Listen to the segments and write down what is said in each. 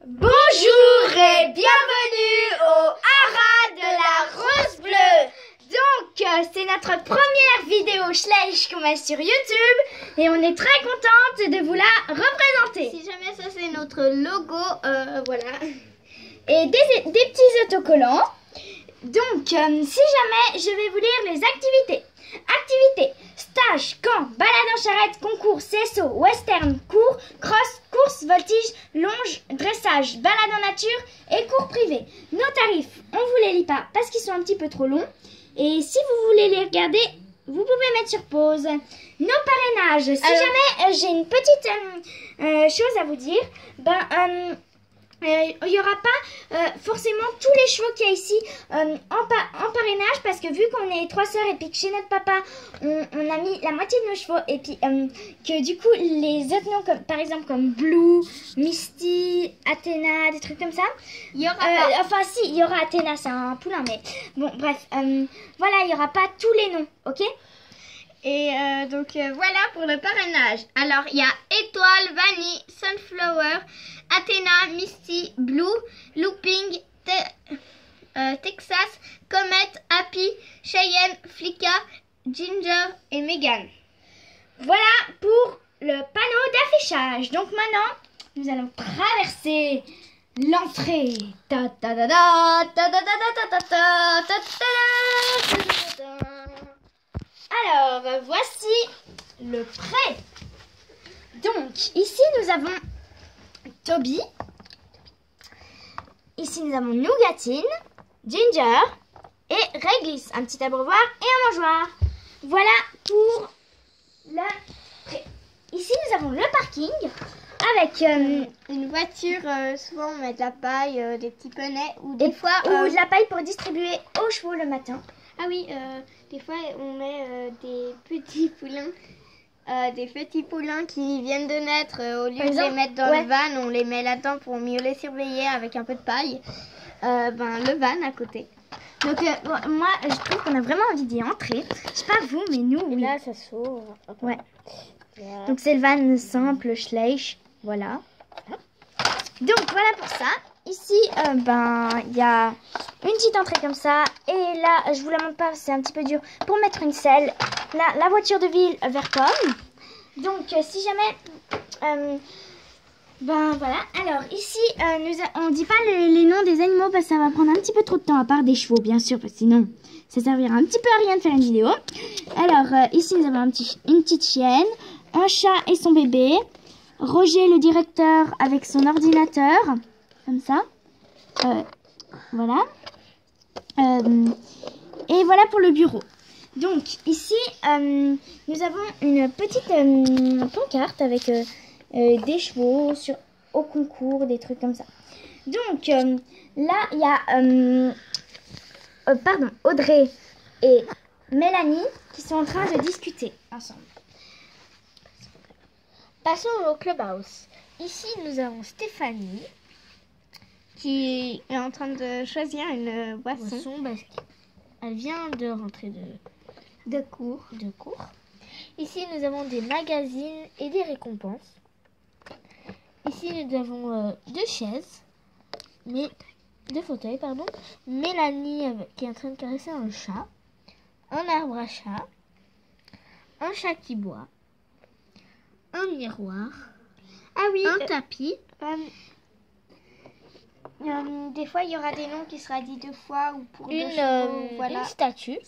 Bonjour et bienvenue au haras de la rose bleue. Donc, c'est notre première vidéo Schleich qu'on met sur YouTube et on est très contente de vous la représenter. Si jamais ça c'est notre logo, voilà. Et des petits autocollants. Donc, si jamais, je vais vous lire les activités. Activités: stage, camp, balade en charrette, concours, CSO, western, cours, cross, course, voltige, longe, dressage, balade en nature et cours privé. Nos tarifs, on vous les lit pas parce qu'ils sont un petit peu trop longs. Et si vous voulez les regarder, vous pouvez mettre sur pause. Nos parrainages, si jamais j'ai une petite chose à vous dire, il n'y aura pas forcément tous les chevaux qu'il y a ici en parrainage, parce que vu qu'on est 3 sœurs et puis que chez notre papa on a mis la moitié de nos chevaux et puis que du coup les autres noms comme, par exemple comme Blue, Misty, Athéna, des trucs comme ça, Il y aura pas. enfin si, il y aura Athéna, c'est un poulain, mais bon bref, voilà, il n'y aura pas tous les noms, ok? Et donc voilà pour le parrainage. Alors il y a Étoile, Vanille, Sunflower, Athéna, Misty, Blue, Looping, Texas, Comet, Happy, Cheyenne, Flicka, Ginger et Megan. Voilà pour le panneau d'affichage. Donc maintenant, nous allons traverser l'entrée. Alors, voici le prêt. Donc, ici, nous avons Toby. Ici, nous avons Nougatine, Ginger et Réglisse. Un petit abreuvoir et un mangeoire. Voilà pour le prêt. Ici, nous avons le parking avec Une voiture, souvent on met de la paille, des petits poneys ou des fois... ou de la paille pour distribuer aux chevaux le matin. Ah oui, des fois on met des petits poulains qui viennent de naître. Au lieu de les mettre dans le van, on les met là-dedans pour mieux les surveiller avec un peu de paille. Le van à côté. Donc moi je trouve qu'on a vraiment envie d'y entrer. Je sais pas vous, mais nous, oui. Là ça s'ouvre. Ouais. Donc c'est le van simple Schleich. Voilà. Donc voilà pour ça. Ici, il y a une petite entrée comme ça. Et là, je vous la montre pas, c'est un petit peu dur. Pour mettre une selle, la voiture de ville vert pomme. Donc, si jamais... voilà. Alors, ici, on dit pas les noms des animaux parce que ça va prendre un petit peu trop de temps. À part des chevaux, bien sûr, parce que sinon, ça servira un petit peu à rien de faire une vidéo. Alors, ici, nous avons une petite chienne, un chat et son bébé. Roger, le directeur, avec son ordinateur. Comme ça. Voilà. Et voilà pour le bureau. Donc ici, nous avons une petite pancarte avec des chevaux au concours, des trucs comme ça. Donc là, il y a Audrey et Mélanie qui sont en train de discuter ensemble. Passons au clubhouse. Ici, nous avons Stéphanie qui est en train de choisir une boisson parce qu'elle vient de rentrer de cours. Ici, nous avons des magazines et des récompenses. Ici, nous avons deux fauteuils, pardon. Mélanie qui est en train de caresser un chat, un arbre à chat, un chat qui boit, un miroir, un tapis. Des fois, il y aura des noms qui sera dit 2 fois ou pour deux chevaux, voilà. Une statue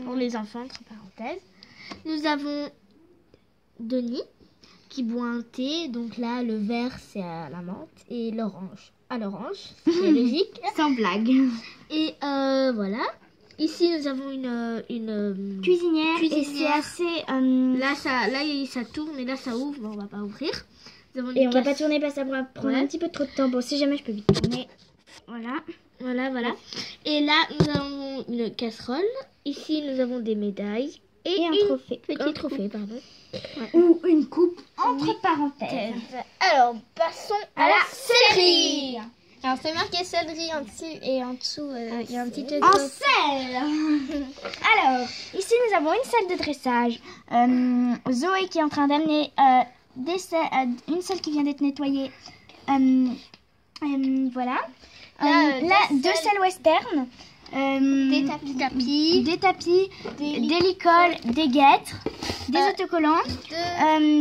pour les enfants, entre parenthèses. Nous avons Denis qui boit un thé. Donc là, le vert, c'est à la menthe et l'orange à l'orange. C'est logique. Sans blague. Et voilà. Ici, nous avons une cuisinière. Et c'est assez... Là, ça tourne et là, ça ouvre. Mais on va pas ouvrir. Et on va pas tourner parce que ça va prendre un petit peu trop de temps. Bon, si jamais je peux vite tourner. Voilà. Et là, nous avons une casserole. Ici, nous avons des médailles. Et un trophée. Petit trophée, pardon. Ouais. Ou une coupe, entre parenthèses. Alors, passons à la sellerie. Alors, c'est marqué sellerie en dessus et en dessous, il y a un petit... En selle. Alors, ici, nous avons une selle de dressage. Zoé qui est en train d'amener une selle qui vient d'être nettoyée Voilà. Là, deux selles western. Des tapis. Des licoles, des guêtres, des autocollants,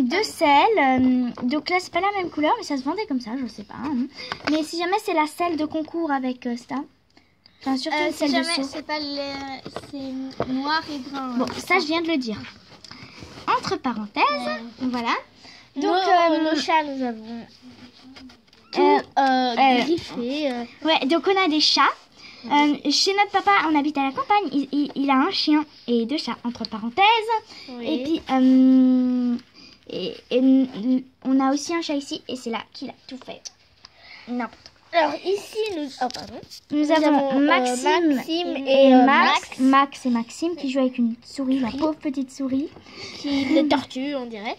deux selles. Donc là, c'est pas la même couleur, mais ça se vendait comme ça, je sais pas. Hein. Mais si jamais c'est la selle de concours avec ça. Enfin, surtout une selle de saut. C'est pas c'est noir et brun. Bon, ça, je viens de le dire. Entre parenthèses, voilà. Donc, nos chats, nous avons tout griffé. Ouais, donc on a des chats. Chez notre papa, on habite à la campagne. Il a un chien et deux chats, entre parenthèses. Oui. Et puis, on a aussi un chat ici. Et c'est là qu'il a tout fait. N'importe. Alors ici, nous avons Maxime et Max. Max et Maxime qui jouent avec une souris, la pauvre petite souris. Une tortue, on dirait.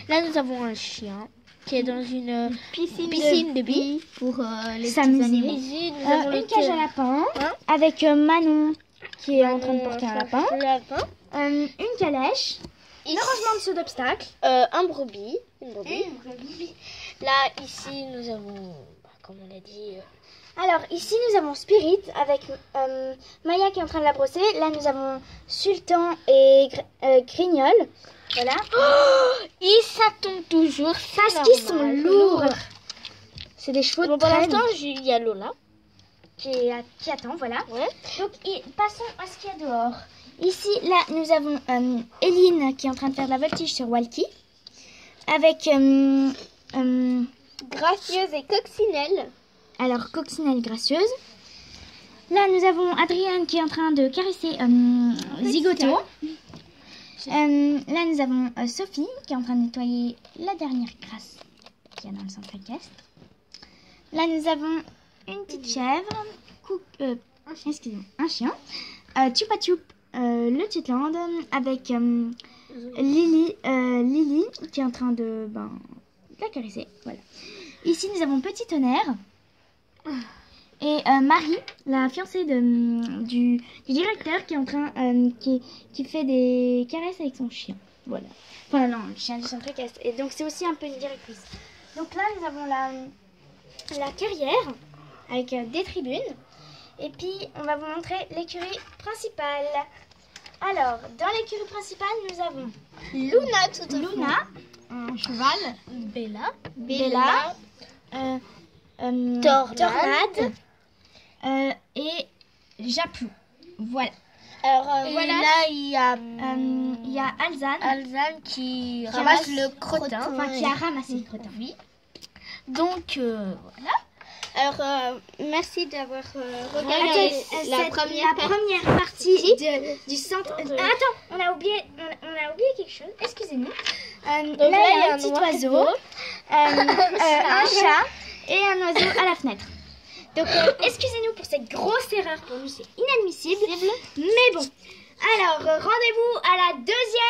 Là, nous avons un chien qui est dans une piscine de billes pour les s'amuser. Ici, nous avons une cage à lapin avec Manon qui est en train de porter un lapin. Une calèche. Le rangement de saut d'obstacles. Un brebis. Une brebis. Là, ici, nous avons, comme on a dit... Alors, ici, nous avons Spirit avec Maya qui est en train de la brosser. Là, nous avons Sultan et Grignol. Voilà. Oh, et ça tombe toujours. Parce qu'ils sont lourds. C'est des chevaux de pour traîne. l'instant, il y a Lola. Qui attend, voilà. Ouais. Donc, passons à ce qu'il y a dehors. Ici, là, nous avons Eline qui est en train de faire de la voltige sur Walkie. Avec Gracieuse et Coccinelle. Alors, Coccinelle gracieuse. Là, nous avons Adrienne qui est en train de caresser Zigoto. Là, nous avons Sophie qui est en train de nettoyer la dernière crasse qu'il y a dans le centre équestre. Là, nous avons une petite chèvre, excusez-moi, un chien, Chupa Chup, le Tutland, avec Lily qui est en train de la caresser. Voilà. Ici, nous avons Petit Tonnerre et Marie, la fiancée du directeur qui est en train qui fait des caresses avec son chien. Voilà. Enfin non, le chien du centre équestre. Et donc c'est aussi un peu une directrice. Donc là, nous avons la carrière avec des tribunes. Et puis, on va vous montrer l'écurie principale. Alors, dans l'écurie principale, nous avons Luna, un cheval, Bella, Tornade et Japlou. Voilà. Alors voilà. Là, il y a Alzane qui ramasse le crottin. Enfin, qui a ramassé le crottin. Oui. Donc, voilà. Alors, merci d'avoir regardé la première partie du centre. Attends, on a oublié quelque chose. Excusez-nous. Là, il y a un petit oiseau, un chat et un oiseau à la fenêtre. Donc, excusez-nous pour cette grosse erreur. Pour nous, c'est inadmissible. Mais bon. Alors, rendez-vous à la deuxième